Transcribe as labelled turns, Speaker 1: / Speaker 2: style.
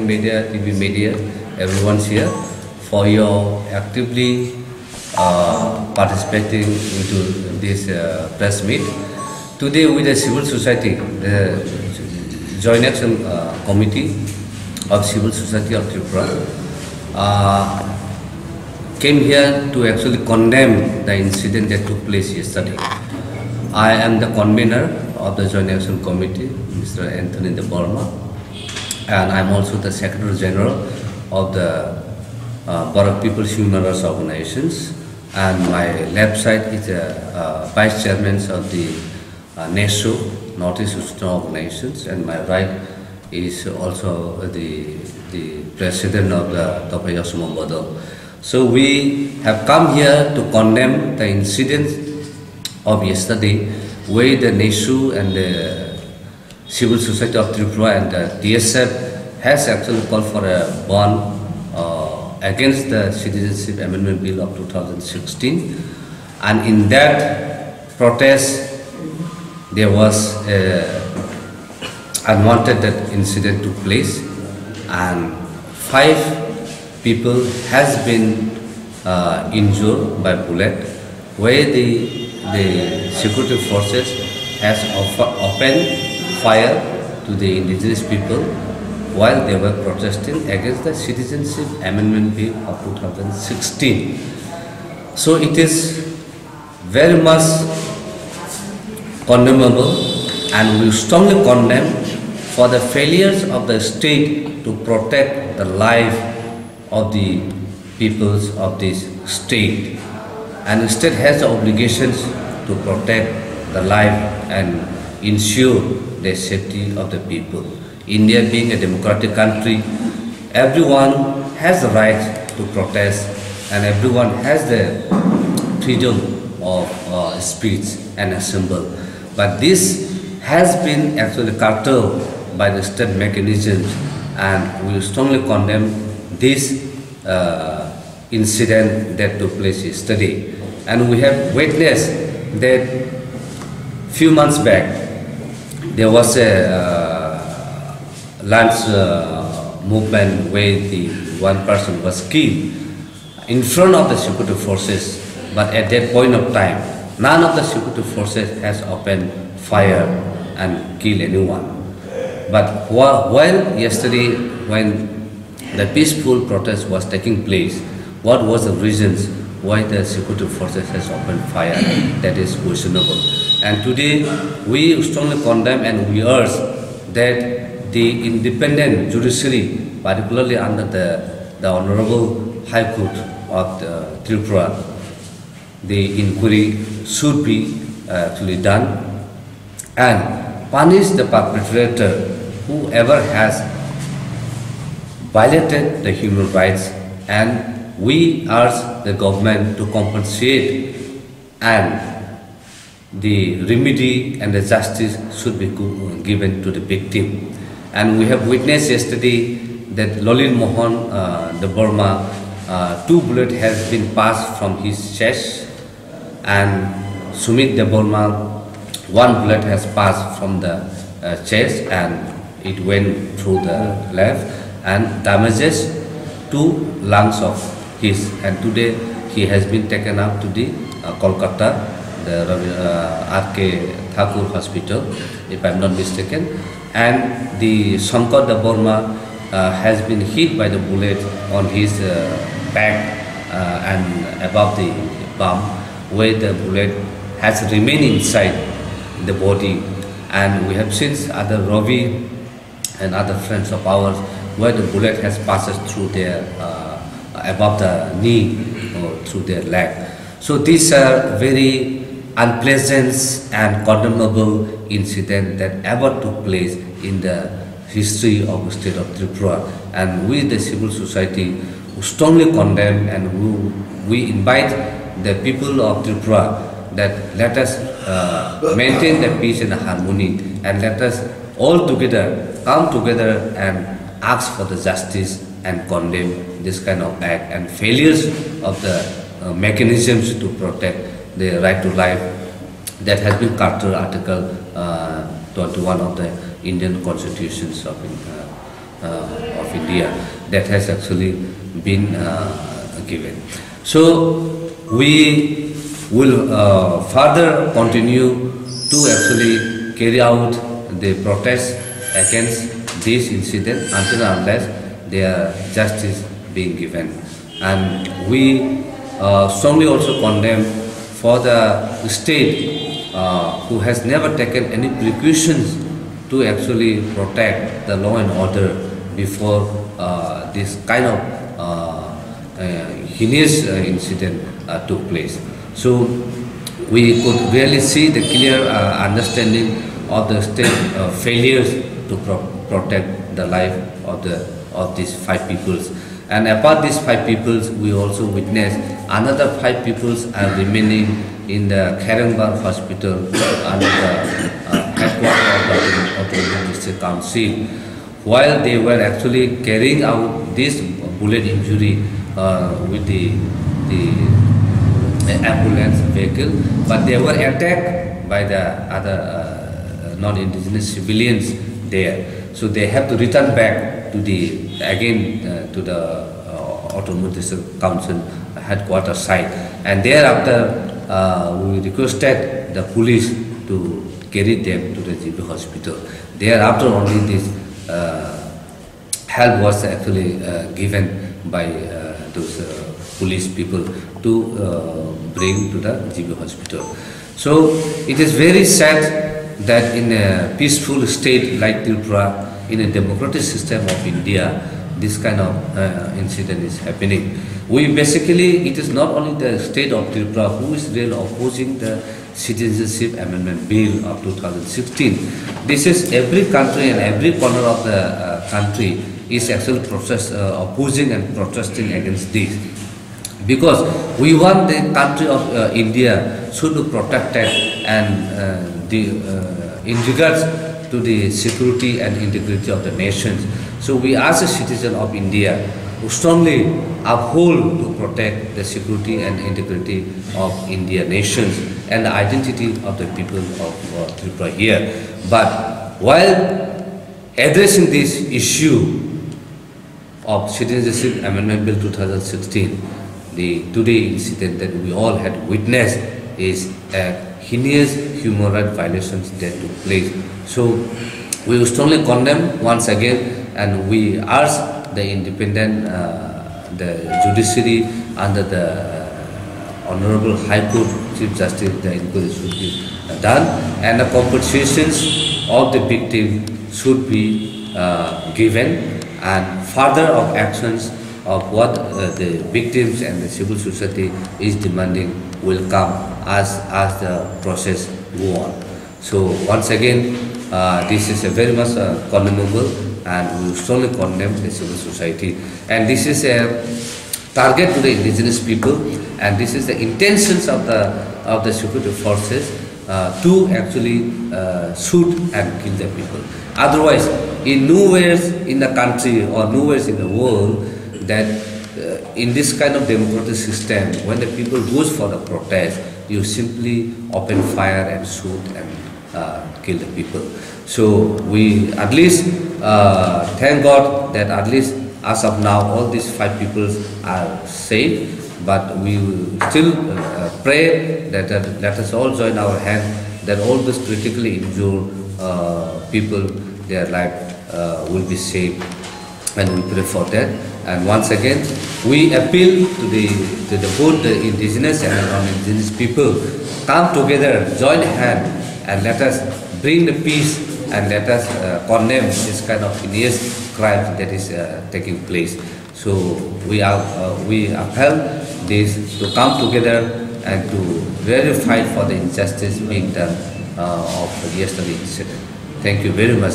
Speaker 1: media, TV media, everyone's here for your actively participating into this press meet. Today with the civil society, the Joint Action Committee of Civil Society of Tripura came here to actually condemn the incident that took place yesterday. I am the convener of the Joint Action Committee, Mr. Anthony De Burma, and I am also the Secretary General of the Barak People's Human Rights Organizations, and my left side is the Vice Chairman of the NESO, Northeast Eastern Organizations, and my right is also the President of the Tapayasuma Bodol. So we have come here to condemn the incident of yesterday, where the NESO and the Civil Society of Tripura and the DSF has actually called for a ban against the Citizenship Amendment Bill of 2016, and in that protest there was unwanted incident took place, and 5 people has been injured by bullet, where the security forces has opened fire to the indigenous people while they were protesting against the Citizenship Amendment Bill of 2016. So it is very much condemnable, and we strongly condemn for the failures of the state to protect the life of the peoples of this state, and the state has the obligations to protect the life and ensure the safety of the people. India being a democratic country, everyone has the right to protest, and everyone has the freedom of speech and assemble. But this has been actually curtailed by the state mechanisms, and we strongly condemn this incident that took place yesterday. And we have witnessed that few months back there was a lunch movement where one person was killed in front of the security forces, but at that point of time none of the security forces has opened fire and killed anyone. But while yesterday, when the peaceful protest was taking place, what was the reasons why the security forces has opened fire? That is questionable. And today we strongly condemn and we urge that the independent judiciary, particularly under the Honorable High Court of the Tripura, the inquiry should be actually done and punish the perpetrator, whoever has violated the human rights, and we urge the government to compensate, and the remedy and the justice should be given to the victim. And we have witnessed yesterday that Lolin Mohan De Burma, 2 bullets has been passed from his chest, and Sumit De Burma, 1 bullet has passed from the chest and it went through the left and damages 2 lungs of his, and today he has been taken up to the Kolkata, the R.K. Thakur Hospital, if I am not mistaken. And the Shankar De Burma has been hit by the bullet on his back and above the bum, where the bullet has remained inside the body. And we have seen other Ravi and other friends of ours where the bullet has passed through their above the knee or through their leg. So these are very unpleasant and condemnable incident that ever took place in the history of the state of Tripura, and we, the civil society, strongly condemn, and we invite the people of Tripura that let us maintain the peace and harmony, and let us all together come together and ask for the justice and condemn this kind of act and failures of the mechanisms to protect the right to life that has been Carter Article 21 of the Indian Constitutions of of India that has actually been given. So we will further continue to actually carry out the protest against this incident until and unless their justice being given. And we strongly also condemn for the state who has never taken any precautions to actually protect the law and order before this kind of heinous incident took place. So we could really see the clear understanding of the state failures to protect the life of these 5 peoples. And apart these 5 peoples, we also witnessed another 5 peoples are remaining in the Karangbar hospital under the headquarters of the Autonomous District Council, while they were actually carrying out this bullet injury with the ambulance vehicle, but they were attacked by the other non-indigenous civilians there. So they have to return back to to the Autonomous District Council headquarters site, and thereafter we requested the police to carry them to the GB hospital. Thereafter only this help was actually given by those police people to bring to the GB hospital. So it is very sad that in a peaceful state like Tripura, in a democratic system of India, this kind of incident is happening. It is not only the state of Tripura who is really opposing the Citizenship Amendment Bill of 2016. This is every country and every corner of the country is actually opposing and protesting against this. Because we want the country of India should be protected and in regards to the security and integrity of the nations. So we as a citizen of India who strongly uphold to protect the security and integrity of India nations and the identity of the people of Tripura here. But while addressing this issue of Citizenship Amendment Bill 2016, the today incident that we all had witnessed is a heinous human rights violations that took place. So we will strongly condemn once again, and we urge the independent the judiciary under the Honorable High Court Chief Justice, the inquiry should be done, and the compensations of the victim should be given, and further of actions of what the victims and the civil society is demanding will come as the process go on. So once again, this is a very much condemnable, and we strongly condemn the civil society. And this is a target to the indigenous people, and this is the intentions of the security forces to actually shoot and kill the people. Otherwise, in nowhere in the country or nowhere in the world that in this kind of democratic system, when the people goes for the protest, you simply open fire and shoot and kill the people. So we at least thank God that at least as of now all these 5 people are safe, but we will still pray that let us all join our hand that all these critically injured people, their life will be saved, and we pray for that. And once again, we appeal to both the indigenous and non-indigenous people, come together, join hands, and let us bring the peace, and let us condemn this kind of heinous crime that is taking place. So we appeal this to come together and to really fight for the injustice being done of yesterday's incident. Thank you very much.